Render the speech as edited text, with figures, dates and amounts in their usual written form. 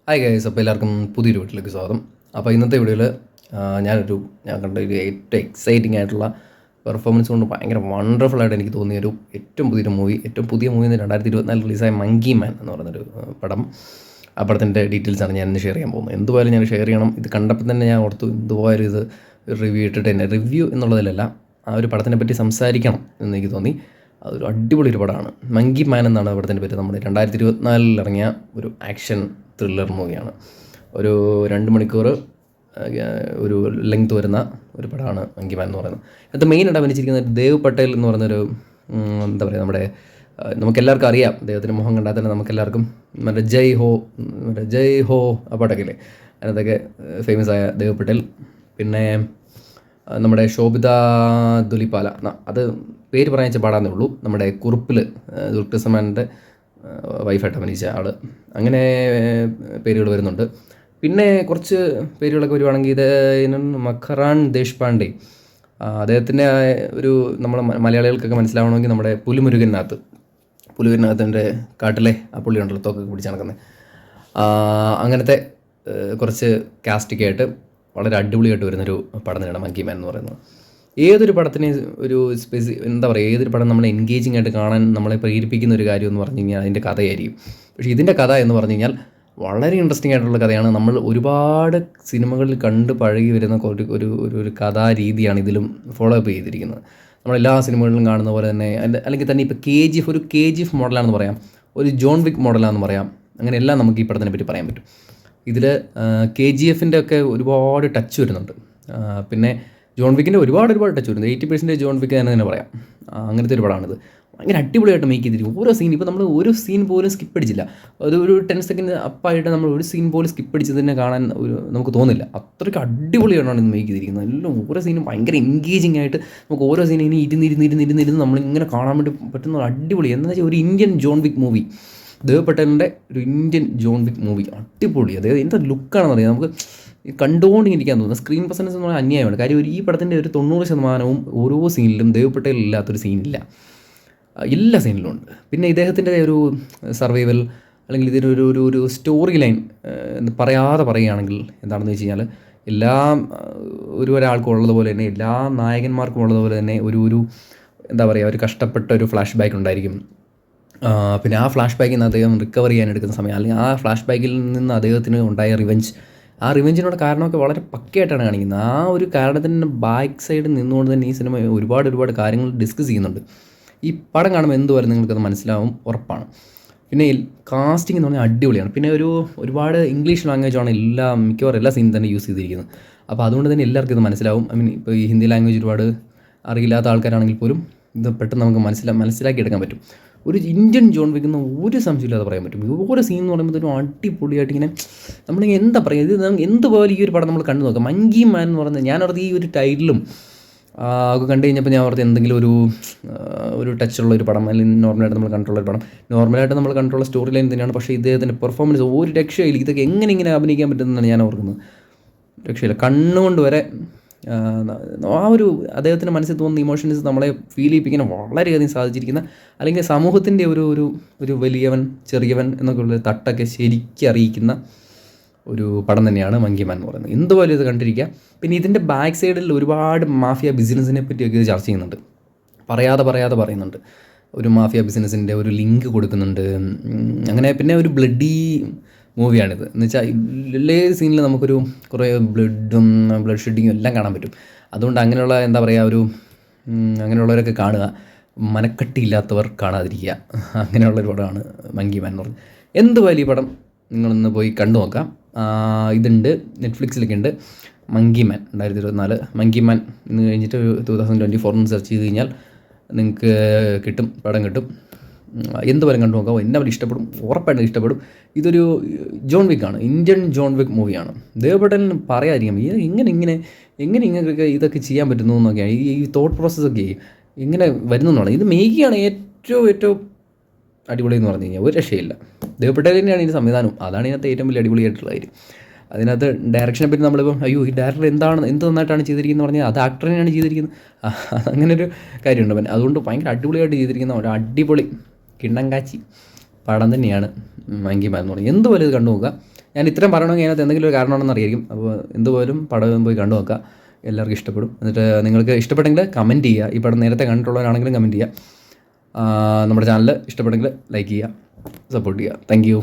Hi guys, അപ്പോൾ എല്ലാവർക്കും പുതിയൊരു വീട്ടിലേക്ക് സ്വാഗതം. അപ്പോൾ ഇന്നത്തെ വീഡിയോയിൽ ഞാൻ കണ്ട ഒരു ഏറ്റവും എക്സൈറ്റിംഗ് ആയിട്ടുള്ള പെർഫോമൻസ് കൊണ്ട് ഭയങ്കര വണ്ടർഫുള്ളായിട്ട് എനിക്ക് തോന്നിയൊരു ഏറ്റവും പുതിയ മൂവി 2024 റിലീസായ മങ്കി മാൻ എന്ന് പറയുന്നൊരു പടം. ആ പടത്തിൻ്റെ ഡീറ്റെയിൽസാണ് ഞാൻ ഇന്ന് ഷെയർ ചെയ്യാൻ പോകുന്നത്. എന്തുപോയാലും ഞാൻ ഷെയർ ചെയ്യണം. ഇത് കണ്ടപ്പോൾ തന്നെ ഞാൻ ഓർത്തു എന്തുപോയാലും ഇത് റിവ്യൂ ഇട്ടിട്ട് തന്നെ, റിവ്യൂ എന്നുള്ളതിലല്ല, ആ ഒരു പടത്തിനെ പറ്റി സംസാരിക്കണം എന്ന് എനിക്ക് തോന്നി. അതൊരു അടിപൊളി ഒരു പടമാണ്. മങ്കി മാൻ എന്നാണ് പടത്തിൻ്റെ പേര്. നമ്മുടെ 2024 ഇറങ്ങിയ ഒരു ആക്ഷൻ ത്രില്ലർ മൂവിയാണ്. ഒരു 2 മണിക്കൂർ ഒരു ലെങ്ത് വരുന്ന ഒരു പടമാണ് മങ്കി മാൻ എന്ന് പറയുന്നത്. ഇതിനകത്ത് മെയിനായിട്ട് അഭിനയിച്ചിരിക്കുന്നത് ദേവ് പട്ടേൽ എന്ന് പറയുന്നൊരു എന്താ പറയുക, നമുക്കെല്ലാവർക്കും അറിയാം. അദ്ദേഹത്തിൻ്റെ മുഖം കണ്ടാൽ തന്നെ നമുക്കെല്ലാവർക്കും ജയ് ഹോ ആ പാട്ടൊക്കെ അതിനകത്തൊക്കെ ഫേമസ് ആയ ദേവ് പട്ടേൽ. പിന്നെ നമ്മുടെ ശോഭിത ദുലിപാല, അത് പേര് പറയാൻ വെച്ചാൽ പാടാന്നേ ഉള്ളൂ. നമ്മുടെ കുറുപ്പിൽ ദുൽഖർ സൽമാൻ്റെ വൈഫായിട്ട് അഭിനയിച്ച ആൾ. അങ്ങനെ പേരുകൾ വരുന്നുണ്ട്. പിന്നെ കുറച്ച് പേരുകളൊക്കെ വരുവാണെങ്കിൽ മഖറാൻ ദേശ്പാണ്ഡെ, അദ്ദേഹത്തിൻ്റെ ഒരു നമ്മൾ മലയാളികൾക്കൊക്കെ മനസ്സിലാവണമെങ്കിൽ നമ്മുടെ പുലിമുരുകനകത്തിൻ്റെ കാട്ടിലെ ആ പുള്ളി ഉണ്ടല്ലോ, തോക്കൊക്കെ പിടിച്ച് നടക്കുന്നത്, അങ്ങനത്തെ കുറച്ച് കാസ്റ്റൊക്കെ ആയിട്ട് വളരെ അടിപൊളിയായിട്ട് വരുന്നൊരു പടം തന്നെയാണ് മങ്കി മാൻ എന്ന് പറയുന്നത്. ഏതൊരു പടത്തിന് ഏതൊരു പടം നമ്മളെ എൻഗേജിങ് ആയിട്ട് കാണാൻ നമ്മളെ പ്രേരിപ്പിക്കുന്ന ഒരു കാര്യം എന്ന് പറഞ്ഞു കഴിഞ്ഞാൽ അതിൻ്റെ കഥയായിരിക്കും. പക്ഷേ ഇതിൻ്റെ കഥ എന്ന് പറഞ്ഞു കഴിഞ്ഞാൽ വളരെ ഇൻട്രസ്റ്റിംഗ് ആയിട്ടുള്ള കഥയാണ്. നമ്മൾ ഒരുപാട് സിനിമകളിൽ കണ്ട് പഴകി വരുന്ന ഒരു കഥാരീതിയാണ് ഇതിലും ഫോളോ അപ്പ് ചെയ്തിരിക്കുന്നത്. നമ്മളെല്ലാ സിനിമകളിലും കാണുന്ന പോലെ തന്നെ, അല്ലെങ്കിൽ തന്നെ ഇപ്പോൾ KGF മോഡലാണെന്ന് പറയാം, ഒരു ജോൺ വിക്ക് മോഡലാണെന്ന് പറയാം. അങ്ങനെയെല്ലാം നമുക്ക് ഈ പടത്തിനെ പറ്റി പറയാൻ പറ്റും. ഇതിൽ KGFൻ്റെ ഒക്കെ ഒരുപാട് ടച്ച് വരുന്നുണ്ട്. പിന്നെ ജോൺ വിക്കിൻ്റെ ഒരുപാട് ടച്ച് വരുന്നത്. 80% ജോൺ വിക്ക് തന്നെ പറയാം. അങ്ങനത്തെ ഒരു പടമാണിത്. ഭയങ്കര അടിപൊളിയായിട്ട് മേക്ക് ചെയ്തിരിക്കും. ഓരോ സീൻ, ഇപ്പോൾ നമ്മൾ ഒരു സീൻ പോലും സ്കിപ്പ് അടിച്ചില്ല. ഒരു 10 സെക്കൻഡ് അപ്പായിട്ട് നമ്മൾ ഒരു സീൻ പോലും സ്കിപ്പ് അടിച്ചതിനെ കാണാൻ നമുക്ക് തോന്നില്ല. അത്രയ്ക്ക് അടിപൊളിയായിട്ടാണ് ഇത് മേക്ക് ചെയ്തിരിക്കുന്നത്. എല്ലാം ഓരോ സീനും ഭയങ്കര എൻഗേജിങ് ആയിട്ട് നമുക്ക് ഓരോ സീനും ഇനി ഇരുന്നിരുന്ന് നമ്മളിങ്ങനെ കാണാൻ വേണ്ടി പറ്റുന്ന അടിപൊളി. എന്താ വെച്ചാൽ ഒരു Indian John Wick movie, Dev പട്ടേലിൻ്റെ ഒരു ഇന്ത്യൻ ജോൺ വിക്ക് മൂവി. അടിപൊളി. അതായത് എന്താ ലുക്കാണെന്ന് അറിയാം, നമുക്ക് കണ്ടുകൊണ്ടിരിക്കാൻ തോന്നുന്നത്. സ്ക്രീൻ പ്രസൻസ് എന്ന് പറഞ്ഞാൽ അന്യായമാണ്. കാര്യം ഈ പടത്തിൻ്റെ ഒരു 90% ഓരോ സീനിലും ദേവ് പട്ടേൽ ഇല്ലാത്തൊരു സീനില്ല, എല്ലാ സീനിലും ഉണ്ട്. പിന്നെ ഇദ്ദേഹത്തിൻ്റെ ഒരു സർവൈവൽ, അല്ലെങ്കിൽ ഇതിനൊരു സ്റ്റോറി ലൈൻ പറയാതെ പറയുകയാണെങ്കിൽ എന്താണെന്ന് വെച്ച് കഴിഞ്ഞാൽ, ഒരാൾക്കും ഉള്ളതുപോലെ തന്നെ, എല്ലാ നായകന്മാർക്കും ഉള്ളതുപോലെ തന്നെ ഒരു എന്താ പറയുക, ഒരു കഷ്ടപ്പെട്ട ഒരു ഫ്ലാഷ് ബാക്ക് ഉണ്ടായിരിക്കും. പിന്നെ ആ ഫ്ലാഷ് ബാക്കിൽ നിന്ന് അദ്ദേഹം റിക്കവർ ചെയ്യാൻ എടുക്കുന്ന സമയം, അല്ലെങ്കിൽ ആ ഫ്ലാഷ് ബാക്കിൽ നിന്ന് അദ്ദേഹത്തിന് ഉണ്ടായ ആ റിവെഞ്ചിനോട് കാരണമൊക്കെ വളരെ പക്കയായിട്ടാണ് കാണിക്കുന്നത്. ആ ഒരു കാരണത്തിൻ്റെ ബാക്ക് സൈഡിൽ നിന്നുകൊണ്ട് തന്നെ ഈ സിനിമ ഒരുപാട് കാര്യങ്ങൾ ഡിസ്കസ് ചെയ്യുന്നുണ്ട്. ഈ പടം കാണുമ്പോൾ എന്തുവരെ നിങ്ങൾക്കത് മനസ്സിലാവും, ഉറപ്പാണ്. പിന്നെ കാസ്റ്റിംഗ് എന്ന് പറഞ്ഞാൽ അടിപൊളിയാണ്. പിന്നെ ഒരുപാട് ഇംഗ്ലീഷ് ലാംഗ്വേജാണ് മിക്കവാറും എല്ലാ സീനും തന്നെ യൂസ് ചെയ്തിരിക്കുന്നത്. അപ്പോൾ അതുകൊണ്ട് തന്നെ എല്ലാവർക്കും ഇത് മനസ്സിലാവും. ഇപ്പോൾ ഈ ഹിന്ദി ലാംഗ്വേജ് ഒരുപാട് അറിയില്ലാത്ത ആൾക്കാരാണെങ്കിൽ പോലും ഇത് പെട്ടെന്ന് നമുക്ക് മനസ്സിലാക്കി എടുക്കാൻ പറ്റും. ഒരു ഇന്ത്യൻ ജോൺ വിക്കുന്ന ഒരു സംശയമില്ലാതെ പറയാൻ പറ്റും. ഓരോ സീൻ എന്ന് പറയുമ്പോഴത്തേനും അടിപൊളിയായിട്ട് ഇങ്ങനെ നമ്മളിങ്ങനെ എന്താ പറയുക, ഇത് എന്തുപോലെ ഈ ഒരു പടം നമ്മൾ കണ്ടു നോക്കാം. മങ്കി മാൻ എന്ന് പറയുന്നത്, ഞാനോർത്ത് ഈ ഒരു ടൈറ്റിലും ഒക്കെ കണ്ടു കഴിഞ്ഞപ്പോൾ ഞാൻ ഓർത്ത് എന്തെങ്കിലും ഒരു ടച്ചുള്ള ഒരു പടം, അല്ലെങ്കിൽ നോർമലായിട്ട് നമ്മൾ കണ്ടിട്ടുള്ള ഒരു പടം, നോർമലായിട്ട് നമ്മൾ കണ്ടിട്ടുള്ള സ്റ്റോറി ലൈൻ തന്നെയാണ്. പക്ഷേ ഇദ്ദേഹത്തിൻ്റെ പെർഫോമൻസ് ഒരു രക്ഷയില്ല. ഇതൊക്കെ എങ്ങനെ അഭിനയിക്കാൻ പറ്റുന്നതാണ് ഞാൻ ഓർക്കുന്നത്. രക്ഷയില്ല. കണ്ണുകൊണ്ട് വരെ അദ്ദേഹത്തിൻ്റെ മനസ്സിൽ തോന്നുന്ന ഇമോഷൻസ് നമ്മളെ ഫീൽ ചെയ്യിപ്പിക്കാൻ വളരെയധികം സാധിച്ചിരിക്കുന്ന, അല്ലെങ്കിൽ സമൂഹത്തിൻ്റെ ഒരു വലിയവൻ ചെറിയവൻ എന്നൊക്കെ ഉള്ള തട്ടൊക്കെ ശരിക്കും അറിയിക്കുന്ന ഒരു പടം തന്നെയാണ് മങ്കി മാൻ എന്ന് പറയുന്നത്. എന്തുപോലെ ഇത് കണ്ടിരിക്കുക. പിന്നെ ഇതിൻ്റെ ബാക്ക് സൈഡിൽ ഒരുപാട് മാഫിയ ബിസിനസ്സിനെ പറ്റിയൊക്കെ ഇത് ചർച്ച ചെയ്യുന്നുണ്ട്. പറയാതെ പറയുന്നുണ്ട്. ഒരു മാഫിയ ബിസിനസ്സിൻ്റെ ഒരു ലിങ്ക് കൊടുക്കുന്നുണ്ട്. അങ്ങനെ പിന്നെ ഒരു ബ്ലഡി മൂവിയാണിത്. എന്ന് വെച്ചാൽ എല്ലാ സീനിൽ നമുക്കൊരു കുറേ ബ്ലഡ് ഷെഡിങ്ങും എല്ലാം കാണാൻ പറ്റും. അതുകൊണ്ട് അങ്ങനെയുള്ള എന്താ പറയുക, അങ്ങനെയുള്ളവരൊക്കെ കാണുക, മനക്കട്ടിയില്ലാത്തവർ കാണാതിരിക്കുക. അങ്ങനെയുള്ളൊരു പടമാണ് മങ്കി മാൻ എന്ന് പറഞ്ഞത്. എന്തുപോലെ ഈ പടം നിങ്ങളൊന്ന് പോയി കണ്ടു നോക്കാം. ഇതുണ്ട്, നെറ്റ്ഫ്ലിക്സിലൊക്കെ ഉണ്ട്. മങ്കി മാൻ 2024 മങ്കി മാൻ എന്ന് കഴിഞ്ഞിട്ട് 2024 സെർച്ച് ചെയ്ത് കഴിഞ്ഞാൽ നിങ്ങൾക്ക് പടം കിട്ടും. എന്തുവരെ കണ്ടു നോക്കാം. എന്നെ ഇഷ്ടപ്പെടും, ഉറപ്പായിട്ടും ഇഷ്ടപ്പെടും. ഇതൊരു ജോൺ വിക്കാണ്, ഇന്ത്യൻ ജോൺ വിക്ക് മൂവിയാണ്. ദേവ് പട്ടേലിന് പറയാതിരിക്കാം എങ്ങനെ ഇങ്ങനെയൊക്കെ ഇതൊക്കെ ചെയ്യാൻ പറ്റുന്നു എന്നൊക്കെയാണ് ഈ തോട്ട് പ്രോസസ്സൊക്കെ എങ്ങനെ വരുന്നു എന്നുള്ളത്. ഇത് മേക്കിയാണ് ഏറ്റവും അടിപൊളി എന്ന് പറഞ്ഞു കഴിഞ്ഞാൽ ഒരു രക്ഷയില്ല. ദേവ് പട്ടേൽ തന്നെയാണ് ഇതിൻ്റെ സംവിധാനം. അതാണ് ഇതിനകത്ത് ഏറ്റവും വലിയ അടിപൊളിയായിട്ടുള്ള കാര്യം. അതിനകത്ത് ഡയറക്ഷനെ പറ്റി നമ്മളിപ്പം ഈ ഡയറക്ടർ എന്ത് നന്നായിട്ടാണ് ചെയ്തിരിക്കുന്നത് പറഞ്ഞാൽ അത് ആക്ടറിനെയാണ് ചെയ്തിരിക്കുന്നത്. അങ്ങനൊരു കാര്യമുണ്ട്. പിന്നെ അതുകൊണ്ട് ഭയങ്കര അടിപൊളിയായിട്ട് ചെയ്തിരിക്കുന്ന ഒരു അടിപൊളി കിണ്ണം കാച്ചി പടം തന്നെയാണ് മങ്കി മാൻ എന്ന് പറയുന്നത്. എന്തുപോലെ ഇത് കണ്ടു നോക്കുക. ഞാൻ ഇത്രയും പറയണമെങ്കിൽ അതിനകത്ത് എന്തെങ്കിലും ഒരു കാരണമാണെന്ന് അറിയായിരിക്കും. അപ്പോൾ എന്തുപോലും പടം പോയി കണ്ടു നോക്കുക, എല്ലാവർക്കും ഇഷ്ടപ്പെടും. എന്നിട്ട് നിങ്ങൾക്ക് ഇഷ്ടപ്പെട്ടെങ്കിൽ കമൻറ്റ് ചെയ്യുക. ഈ പടം നേരത്തെ കണ്ടിട്ടുള്ളവരാണെങ്കിലും കമൻറ്റ് ചെയ്യുക. നമ്മുടെ ചാനൽ ഇഷ്ടപ്പെട്ടെങ്കിൽ ലൈക്ക് ചെയ്യുക, സപ്പോർട്ട് ചെയ്യുക. Thank you.